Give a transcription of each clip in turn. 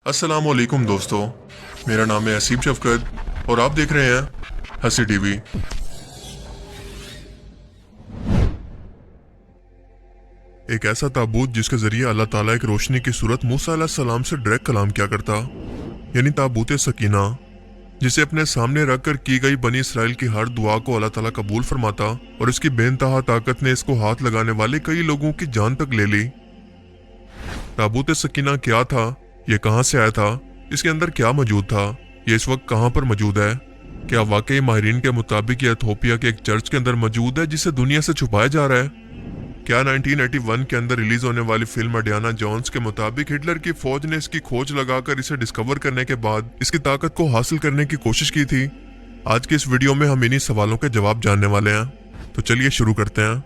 अस्सलाम वालेकुम दोस्तों, मेरा नाम है असीम शफकत और आप देख रहे हैं हंसी टीवी। एक ऐसा ताबूत जिसके जरिए अल्लाह ताला एक रोशनी की सूरत मूसा अलैहिस्सलाम से डायरेक्ट कलाम किया करता, यानी ताबूत सकीना, जिसे अपने सामने रखकर की गई बनी इसराइल की हर दुआ को अल्लाह ताला कबूल फरमाता और इसकी बेइंतहा ताकत ने इसको हाथ लगाने वाले कई लोगों की जान तक ले ली। ताबूत सकीना क्या था, ये कहां से आया था, इसके अंदर क्या मौजूद था, ये इस वक्त कहां पर मौजूद है? क्या वाकई माहिरीन के मुताबिक ये इथोपिया के एक चर्च के अंदर मौजूद है जिसे दुनिया से छुपाया जा रहा है? क्या 1981 के अंदर रिलीज होने वाली फिल्म इंडियाना जोन्स के मुताबिक हिटलर की फौज ने इसकी खोज लगाकर इसे डिस्कवर करने के बाद इसकी ताकत को हासिल करने की कोशिश की थी? आज की इस वीडियो में हम इन्हीं सवालों के जवाब जानने वाले हैं, तो चलिए शुरू करते हैं।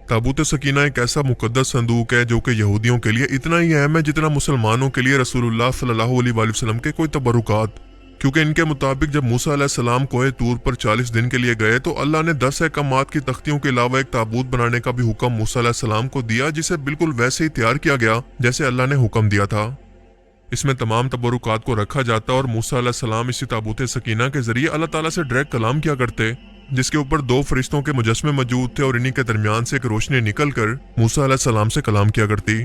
ताबूत सकीना एक ऐसा मुकद्दस संदूक है जो कि यहूदियों के लिए इतना ही अहम है जितना मुसलमानों के लिए रसूलुल्लाह सल्लल्लाहु अलैहि वसल्लम के कोई तबरुकात, क्योंकि इनके मुताबिक जब मूसा अलैहिस्सलाम कोहे तूर पर 40 दिन के लिए गए तो अल्लाह ने 10 अहकामात की तख्तियों के अलावा एक ताबूत बनाने का भी हुक्म मूसा अलैहिस्सलाम को दिया, जिसे बिल्कुल वैसे ही तैयार किया गया जैसे अल्लाह ने हुक्म दिया था। इसमें तमाम तबरुकात को रखा जाता और मूसा अलैहिस्सलाम इसी ताबूत सकीना के जरिए अल्लाह ताला से डायरेक्ट कलाम किया करते, जिसके ऊपर 2 फरिश्तों के मुजस्मे मौजूद थे और इन्हीं के दरमियान से एक रोशनी निकलकर मूसा अलैहिस्सलाम से कलाम किया करती।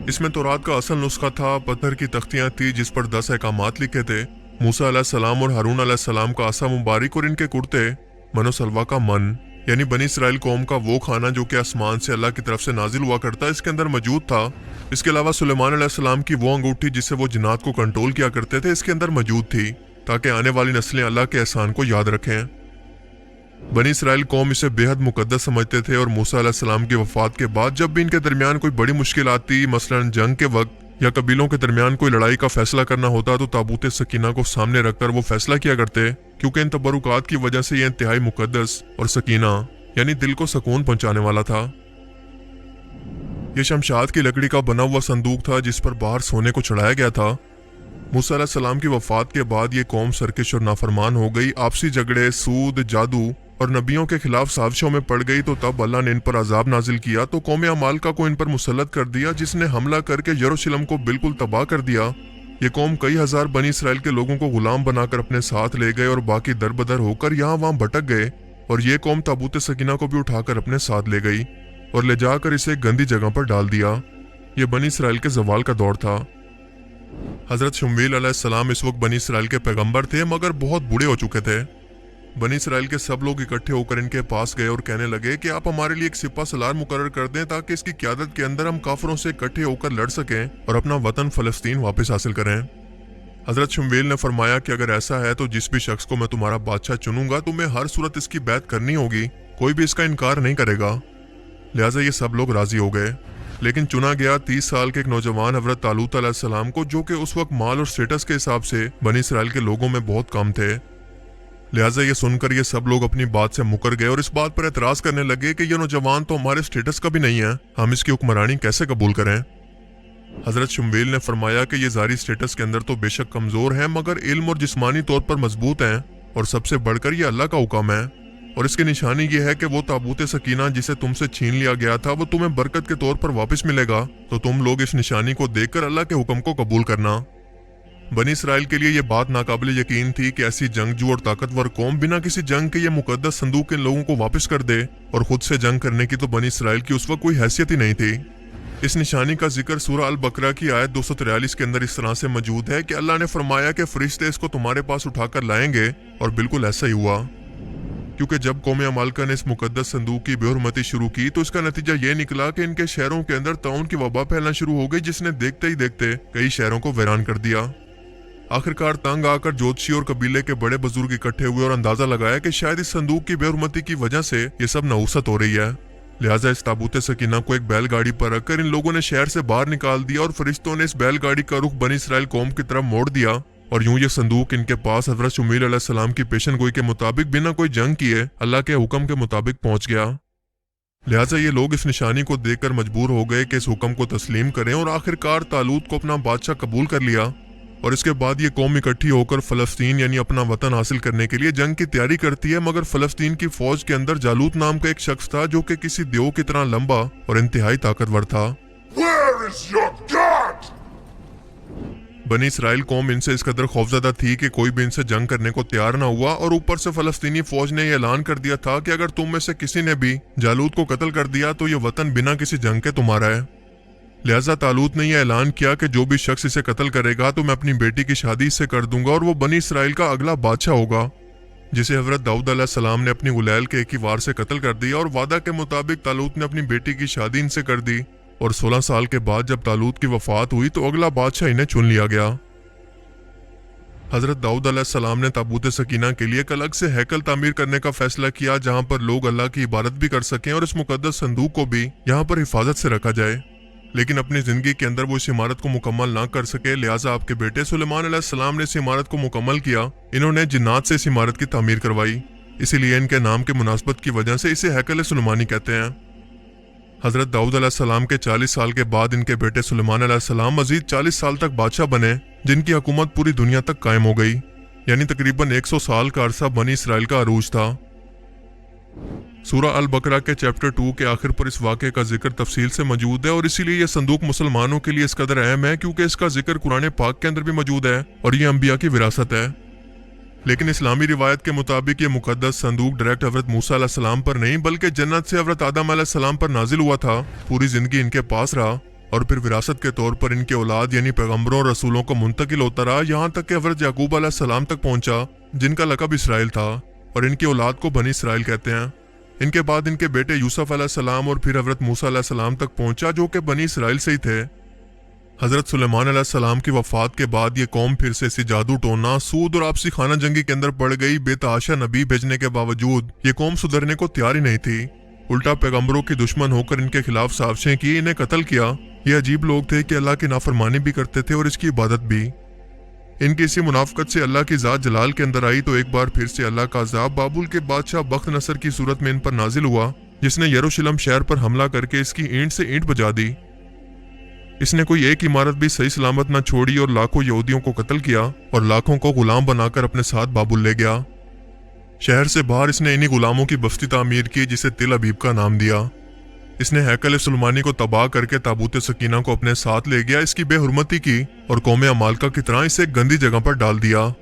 इसमें तौरात का असल नुस्खा था, पत्थर की तख्तियां थी जिस पर 10 अहकामात लिखे थे। मूसा अलैहिस्सलाम और हारून अलैहिस्सलाम का आसा मुबारक और इनके कुर्ते, मनो सलवा का मन, यानी बनी इसराइल कौम का वो खाना जो कि आसमान से अल्लाह की तरफ से नाजिल हुआ करता, इसके अंदर मौजूद था। इसके अलावा सुलेमान अलैहिस्सलाम की वो अंगूठी जिससे वो जिन्नात को कंट्रोल किया करते थे, इसके अंदर मौजूद थी, ताकि आने वाली नस्लें अल्लाह के एहसान को याद रखें। बनी इसराइल कौम इसे बेहद मुकद्दस समझते थे और मूसा अलैहिस्सलाम की वफात के बाद जब भी इनके दरमियान कोई बड़ी मुश्किल आती, मसलन जंग के वक्त या कबीलों के दरमियान कोई लड़ाई का फैसला करना होता, तो ताबूत सकीना को सामने रखकर वो फैसला किया करते, क्योंकि इन तबरुकात की वजह से ये इंतहाई मुकद्दस और सकीना यानी दिल को सुकून पहुंचाने वाला था। ये शमशाद की लकड़ी का बना हुआ संदूक था जिस पर बाहर सोने को चढ़ाया गया था। मूसा अलैहिस्सलाम की वफात के बाद ये कौम सरकश और नाफरमान हो गई, आपसी झगड़े, सूद, जादू और नबियों के खिलाफ साजिशों में पड़ गई। तो तब अल्लाह ने इन पर अजाब नाजिल किया, तो कौम अमालका को इन पर मुसल्लत कर दिया, जिसने हमला करके यरूशलेम को बिल्कुल तबाह कर दिया। ये कौम कई हजार बनी इसराइल के लोगों को गुलाम बनाकर अपने साथ ले गए और बाकी दरबदर होकर यहाँ वहाँ भटक गए, और ये कौम ताबूत सकीना को भी उठाकर अपने साथ ले गई और ले जाकर इसे एक गंदी जगह पर डाल दिया। ये बनी इसराइल के जवाल का दौर था। हजरत शमूएल अलैहिस्सलाम इस वक्त बनी इसराइल के पैगंबर थे, मगर बहुत बूढ़े हो चुके थे। बनी इसराइल के सब लोग इकट्ठे होकर इनके पास गए और कहने लगे कि आप हमारे लिए एक सिपा सलार मुकर्रर कर दें ताकि इसकी क़यादत के अंदर हम काफिरों से इकट्ठे होकर लड़ सकें और अपना वतन फलस्तीन वापस हासिल करें। हजरत शमूएल ने फरमाया कि अगर ऐसा है तो जिस भी शख्स को मैं तुम्हारा बादशाह चुनूंगा तुम्हें हर सूरत इसकी बैत करनी होगी, कोई भी इसका इनकार नहीं करेगा। लिहाजा ये सब लोग राजी हो गए, लेकिन चुना गया 30 साल के एक नौजवान हजरत तालूत अलैहिस्सलाम को, जो कि उस वक्त माल और स्टेटस के हिसाब से बनी इसराइल के लोगों में बहुत कम थे। लिहाजा ये सुनकर ये सब लोग अपनी बात से मुकर गए और इस बात पर एतराज करने लगे कि ये नौजवान तो हमारे स्टेटस का भी नहीं है, हम इसकी हुक्मरानी कैसे कबूल करें। हजरत शमूएल ने फरमाया कि ये ज़ारी स्टेटस के अंदर तो बेशक कमजोर है, मगर इल्म और जिस्मानी तौर पर मजबूत हैं, और सबसे बढ़कर ये अल्लाह का हुक्म है, और इसकी निशानी ये है कि वो ताबूत सकीना जिसे तुमसे छीन लिया गया था वो तुम्हें बरकत के तौर पर वापस मिलेगा, तो तुम लोग इस निशानी को देखकर अल्लाह के हुक्म को कबूल करना। बनी इसराइल के लिए यह बात नाकाबिल यकीन थी कि ऐसी जंगजू और ताकतवर कौम बिना किसी जंग के ये मुकद्दस संदूक इन लोगों को वापस कर दे, और खुद से जंग करने की तो बनी इसराइल की उस वक्त कोई हैसियत ही नहीं थी। इस निशानी का जिक्र सूरह अल बकरा की आयत 243 के अंदर इस तरह से मौजूद है कि अल्लाह ने फरमाया कि फरिश्ते इसको तुम्हारे पास उठाकर लाएंगे, और बिल्कुल ऐसा ही हुआ, क्योंकि जब कौम अमालका ने इस मुकद्दस संदूक की बेहुरमती शुरू की तो इसका नतीजा ये निकला कि इनके शहरों के अंदर ताउन की वबा फैलना शुरू हो गई, जिसने देखते ही देखते कई शहरों को वीरान कर दिया। आखिरकार तंग आकर ज्योतिषी और कबीले के बड़े बुजुर्ग इकट्ठे हुए और अंदाजा लगाया कि शायद इस संदूक की बेहुरमती की वजह से ये सब नहुसत हो रही है। लिहाजा इस ताबूत सकीना को एक बैलगाड़ी पर रखकर इन लोगों ने शहर से बाहर निकाल दिया, और फरिश्तों ने इस बैलगाड़ी का रुख बनी इसराइल कौम की तरफ मोड़ दिया, और यूं ये संदूक इनके पास हजरत शमूएल अलैहिस्सलाम की पेशन गोई के मुताबिक बिना कोई जंग किए अल्लाह के हुक्म के मुताबिक पहुंच गया। लिहाजा ये लोग इस निशानी को देखकर मजबूर हो गए कि इस हुक्म को तस्लीम करें, और आखिरकार तालूत को अपना बादशाह कबूल कर लिया, और इसके बाद ये कौम इकट्ठी होकर फलस्तीन यानी अपना वतन हासिल करने के लिए जंग की तैयारी करती है। मगर फलस्तीन की फौज के अंदर जालूत नाम का एक शख्स था जो कि किसी देव की तरह लंबा और इंतहाई ताकतवर था। Where is your God? बनी इसराइल कौम इनसे इस कदर खौफजदा थी कि कोई भी इनसे जंग करने को तैयार ना हुआ, और ऊपर से फलस्तीनी फौज ने यह ऐलान कर दिया था कि अगर तुम में से किसी ने भी जालूत को कत्ल कर दिया तो ये वतन बिना किसी जंग के तुम्हारा है। लिहाजा तालूत ने यह ऐलान किया कि जो भी शख्स इसे कत्ल करेगा तो मैं अपनी बेटी की शादी इससे कर दूंगा और वो बनी इसराइल का अगला बादशाह होगा, जिसे हजरत दाऊद अलैहिस्सलाम ने अपनी गुलैल के एक ही वार से कत्ल कर दिया। और वादा के मुताबिक तालूत ने अपनी बेटी की शादी इनसे कर दी, और 16 साल के बाद जब तालूत की वफात हुई तो अगला बादशाह इन्हें चुन लिया गया। हजरत दाऊद अलैहिस्सलाम ने ताबूत सकीना के लिए एक अलग से हैकल तामीर करने का फैसला किया, जहां पर लोग अल्लाह की इबादत भी कर सकें और इस मुकद्दस संदूक को भी यहाँ पर हिफाजत से रखा जाए। लेकिन अपनी जिंदगी के अंदर वो इस इमारत को मुकम्मल ना कर सके, लिहाजा आपके बेटे सुलेमान अलैहिस्सलाम ने इस इमारत को मुकम्मल किया। इन्होंने जिन्नात से इस इमारत की तामीर करवाई, इसीलिए इनके नाम के मुनासबत की वजह से इसे हैकल सुलेमानी कहते हैं। हजरत दाऊद अलैहिस्सलाम के 40 साल के बाद इनके बेटे सुलेमान अलैहिस्सलाम मजीद 40 साल तक बादशाह बने, जिनकी हुकूमत पूरी दुनिया तक कायम हो गई। यानी तकरीबन 100 साल का अरसा बनी इसराइल का अरूज था। सूरह अल बकरा के चैप्टर 2 के आखिर पर इस वाक़े का जिक्र तफसील से मौजूद है, और इसीलिए यह संदूक मुसलमानों के लिए इस कदर अहम है क्योंकि इसका जिक्र कुरान पाक के अंदर भी मौजूद है और यह अंबिया की विरासत है। लेकिन इस्लामी रिवायत के मुताबिक ये मुकद्दस संदूक डायरेक्ट हजरत मूसा अलैहिस्सलाम पर नहीं बल्कि जन्नत से हजरत आदम अलैहिस्सलाम पर नाजिल हुआ था। पूरी जिंदगी इनके पास रहा और फिर विरासत के तौर पर इनके औलाद यानी पैगम्बरों और रसूलों को मुंतकिल होता रहा, यहाँ तक कि हजरत याकूब अलैहिस्सलाम तक पहुंचा, जिनका लक़ब इसराइल था, और इनकी औलाद को बनी इसराइल कहते हैं। इनके बाद इनके बेटे यूसुफ अलैहिस्सलाम और फिर हजरत मूसा अलैहिस्सलाम तक पहुंचा, जो कि बनी इसराइल से ही थे। हजरत सुलेमान अलैहिस्सलाम की वफात के बाद ये कौम फिर से इसी जादू टोना, सूद और आपसी खाना जंगी के अंदर पड़ गई। बेतहाशा नबी भेजने के बावजूद ये कौम सुधरने को तैयार ही नहीं थी, उल्टा पैगम्बरों की दुश्मन होकर इनके खिलाफ साजिशें की, इन्हें कत्ल किया। ये अजीब लोग थे कि अल्लाह की नाफरमानी भी करते थे और इसकी इबादत भी। इनकी इसी मुनाफकत से अल्लाह की ज़ात जलाल के अंदर आई तो एक बार फिर से अल्लाह का अज़ाब बाबुल के बादशाह बख्त नसर की सूरत में इन पर नाजिल हुआ, जिसने यरूशलेम शहर पर हमला करके इसकी ईंट से ईंट बजा दी। इसने कोई एक इमारत भी सही सलामत न छोड़ी और लाखों यहूदियों को कत्ल किया और लाखों को गुलाम बनाकर अपने साथ बाबुल ले गया। शहर से बाहर इसने इन्हीं गुलामों की बस्ती तामीर की, जिसे तिल अबीब का नाम दिया। इसने हैकल सुलेमानी को तबाह करके ताबूत सकीना को अपने साथ ले गया, इसकी बेहुरमती की और कौम अमालका की तरह इसे एक गंदी जगह पर डाल दिया,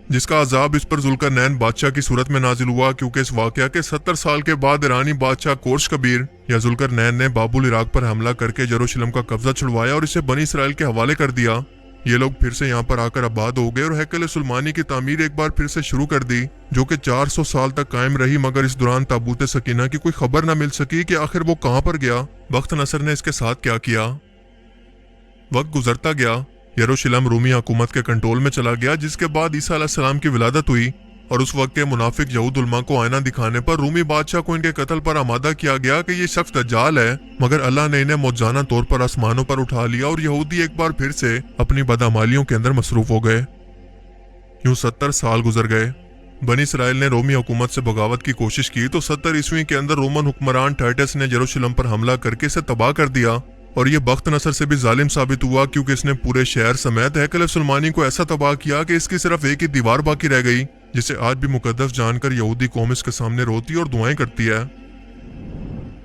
जिसका अजाब इस पर जुल्करनैन बादशाह की सूरत में नाजिल हुआ, क्योंकि इस वाकया के 70 साल के बाद ईरानी बादशाह कोर्श कबीर या जुल्करनैन ने बाबुल इराक पर हमला करके यरूशलेम का कब्जा छुड़वाया और इसे बनी इसराइल के हवाले कर दिया। ये लोग फिर से यहाँ पर आकर आबाद हो गए और हैकल सुलेमानी की तामीर एक बार फिर से शुरू कर दी, जो कि 400 साल तक कायम रही, मगर इस दौरान ताबूत सकीना की कोई खबर न मिल सकी कि आखिर वो कहाँ पर गया, बख्त नसर ने इसके साथ क्या किया। वक्त गुजरता गया, यरूशलेम रूमी हुकूमत के कंट्रोल में चला गया, जिसके बाद ईसा अलैहिस्सलाम की विलादत हुई और उस वक्त के मुनाफिक यहूद उलमा को आईना दिखाने पर रूमी बादशाह को इनके कत्ल पर आमादा किया गया कि ये शख्स दज्जाल है, मगर अल्लाह ने इन्हें मौजाना तौर पर आसमानों पर उठा लिया और यहूदी एक बार फिर से अपनी बदअमालियों के अंदर मसरूफ हो गए। यूं 70 साल गुजर गए। बनी इसराइल ने रोमी हुकूमत से बगावत की कोशिश की तो 70 ईस्वी के अंदर रोमन हुक्मरान टाइटस ने यरूशलेम पर हमला करके इसे तबाह कर दिया, और ये बख्त नसर से भी जालिम साबित हुआ, क्योंकि इसने पूरे शहर समेत हैकल सुलेमानी को ऐसा तबाह किया कि इसकी सिर्फ एक ही दीवार बाकी रह गई, जिसे आज भी मुकद्दस जानकर यहूदी कौम इसके सामने रोती और दुआएं करती है।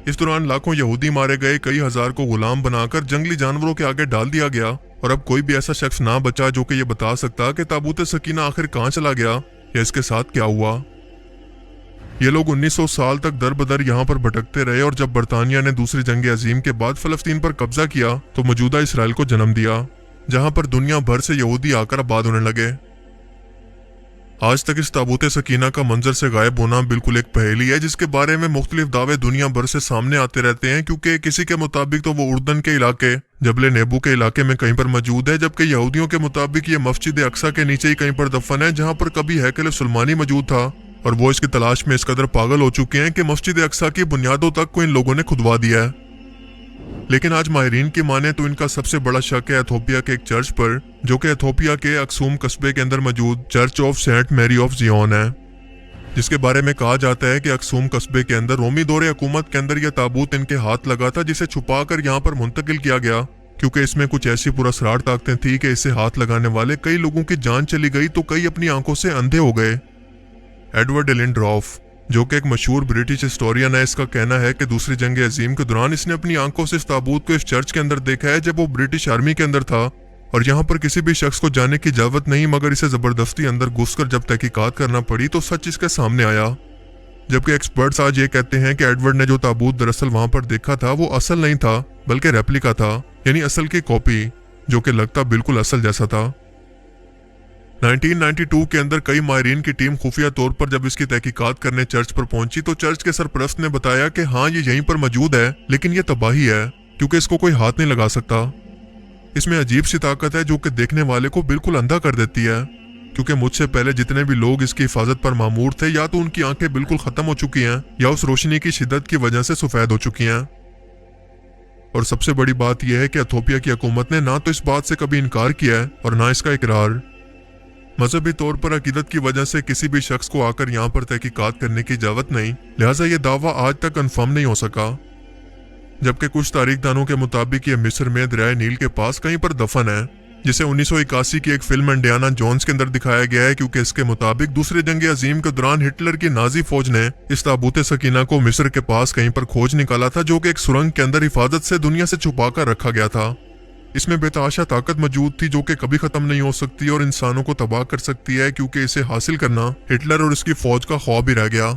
इस दौरान लाखों यहूदी मारे गए, कई हजार को गुलाम बनाकर जंगली जानवरों के आगे डाल दिया गया, और अब कोई भी ऐसा शख्स ना बचा जो कि ये बता सकता कि ताबूत सकीना आखिर कहाँ चला गया या इसके साथ क्या हुआ। ये लोग 1900 साल तक दर बदर यहाँ पर भटकते रहे, और जब बरतानिया ने दूसरी जंग अजीम के बाद फलस्तीन पर कब्जा किया तो मौजूदा इसराइल को जन्म दिया, जहाँ पर दुनिया भर से यहूदी आकर आबाद होने लगे। आज तक इस ताबूत सकीना का मंजर से गायब होना बिल्कुल एक पहेली है, जिसके बारे में मुख्तलिफ दावे दुनिया भर से सामने आते रहते हैं, क्योंकि किसी के मुताबिक तो वो उर्दन के इलाके जबले नेबू के इलाके में कहीं पर मौजूद है, जबकि यहूदियों के मुताबिक ये मस्जिद अक्सा के नीचे ही कहीं पर दफन है, जहाँ पर कभी हैकल सुलेमानी मौजूद था, और वो इसकी तलाश में इस कदर पागल हो चुके हैं कि मस्जिद अक्सा की बुनियादों तक को इन लोगों ने खुदवा दिया है। लेकिन आज माहिरीन की माने तो इनका सबसे बड़ा शक है एथोपिया के एक चर्च पर, जो कि एथोपिया के अक्सूम कस्बे के अंदर मौजूद church of saint Mary of Zion है, जिसके बारे में कहा जाता है कि अक्सूम कस्बे के अंदर रोमी दौरे हुकूमत के अंदर यह ताबूत इनके हाथ लगा था, जिसे छुपाकर यहाँ पर मुंतकिल किया गया, क्योंकि इसमें कुछ ऐसी पुरअसरार ताकतें थी कि इसे हाथ लगाने वाले कई लोगों की जान चली गई तो कई अपनी आंखों से अंधे हो गए। एडवर्ड लिंडरॉफ, जो कि एक मशहूर ब्रिटिश हिस्टोरियन है, इसका कहना है कि दूसरी जंग अजीम के दौरान इसने अपनी आंखों से इस ताबूत को इस चर्च के अंदर देखा है जब वो ब्रिटिश आर्मी के अंदर था, और यहाँ पर किसी भी शख्स को जाने की इजाजत नहीं, मगर इसे जबरदस्ती अंदर घुसकर जब तहकीकात करना पड़ी तो सच इसके सामने आया। जबकि एक्सपर्ट्स आज ये कहते हैं कि एडवर्ड ने जो ताबूत दरअसल वहां पर देखा था वो असल नहीं था बल्कि रेप्लिका था, यानी असल की कॉपी, जो कि लगता बिल्कुल असल जैसा था। 1992 के अंदर कई माहिरीन की टीम खुफिया तौर पर जब इसकी तहकीकात करने चर्च पर पहुंची तो चर्च के सरपरस्त ने बताया कि हाँ ये यहीं पर मौजूद है, लेकिन ये तबाही है क्योंकि इसको कोई हाथ नहीं लगा सकता। इसमें अजीब सी ताकत है जो कि देखने वाले को बिल्कुल अंधा कर देती है, क्योंकि मुझसे पहले जितने भी लोग इसकी हिफाजत पर मामूर थे या तो उनकी आंखें बिल्कुल खत्म हो चुकी हैं या उस रोशनी की शिद्दत की वजह से सफेद हो चुकी हैं। और सबसे बड़ी बात यह है कि इथोपिया की हुकूमत ने ना तो इस बात से कभी इनकार किया है और ना इसका इकरार। मजहबी तौर पर अकीदत की वजह से किसी भी शख्स को आकर यहाँ पर तहकीकात करने की इजाजत नहीं, लिहाजा ये दावा आज तक कन्फर्म नहीं हो सका। जबकि कुछ तारीखदानों के मुताबिक ये मिस्र में दरियाए नील के पास कहीं पर दफन है, जिसे 1981 की एक फिल्म इंडियाना जोन्स के अंदर दिखाया गया है, क्योंकि इसके मुताबिक दूसरी जंग अजीम के दौरान हिटलर की नाजी फौज ने इस ताबूत सकीना को मिस्र के पास कहीं पर खोज निकाला था, जो कि एक सुरंग के अंदर हिफाजत से दुनिया से छुपा कर रखा गया था। इसमें बेतहाशा ताकत मौजूद थी जो कि कभी खत्म नहीं हो सकती और इंसानों को तबाह कर सकती है, क्योंकि इसे हासिल करना हिटलर और इसकी फौज का ख्वाब ही रह गया।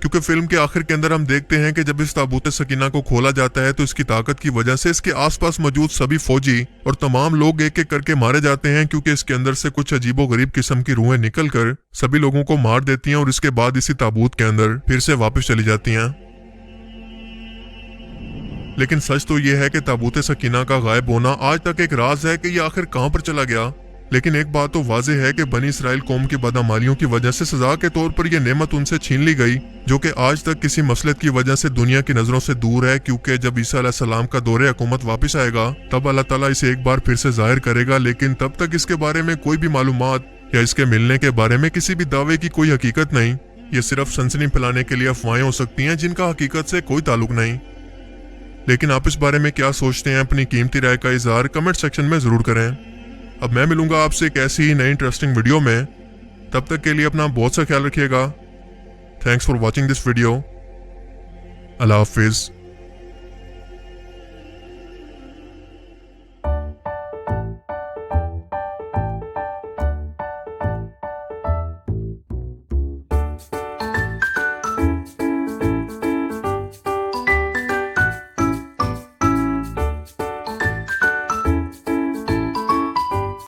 क्योंकि फिल्म के आखिर के अंदर हम देखते हैं कि जब इस ताबूत सकीना को खोला जाता है तो इसकी ताकत की वजह से इसके आसपास मौजूद सभी फौजी और तमाम लोग एक एक करके मारे जाते हैं, क्योंकि इसके अंदर से कुछ अजीबो गरीब किस्म की रूहें निकलकर सभी लोगों को मार देती हैं और इसके बाद इसी ताबूत के अंदर फिर से वापस चली जाती हैं। लेकिन सच तो यह है कि ताबूत सकीना का गायब होना आज तक एक राज है कि यह आखिर कहां पर चला गया। लेकिन एक बात तो वाज़ेह है कि बनी इसराइल कौम की बदअमालियों की वजह से सजा के तौर पर यह नेमत उनसे छीन ली गई, जो कि आज तक किसी मसलत की वजह से दुनिया की नजरों से दूर है, क्योंकि जब ईसा अलैहिस्सलाम का दौरे हुकूमत वापस आएगा तब अल्लाह ताला इसे एक बार फिर से जाहिर करेगा। लेकिन तब तक इसके बारे में कोई भी मालूमात या इसके मिलने के बारे में किसी भी दावे की कोई हकीकत नहीं। ये सिर्फ सनसनी फैलाने के लिए अफवाहें हो सकती हैं जिनका हकीकत से कोई ताल्लुक नहीं। लेकिन आप इस बारे में क्या सोचते हैं, अपनी कीमती राय का इजहार कमेंट सेक्शन में जरूर करें। अब मैं मिलूंगा आपसे एक ऐसी ही नई इंटरेस्टिंग वीडियो में, तब तक के लिए अपना बहुत सा ख्याल रखिएगा। Thanks for watching this video. Allah Hafiz.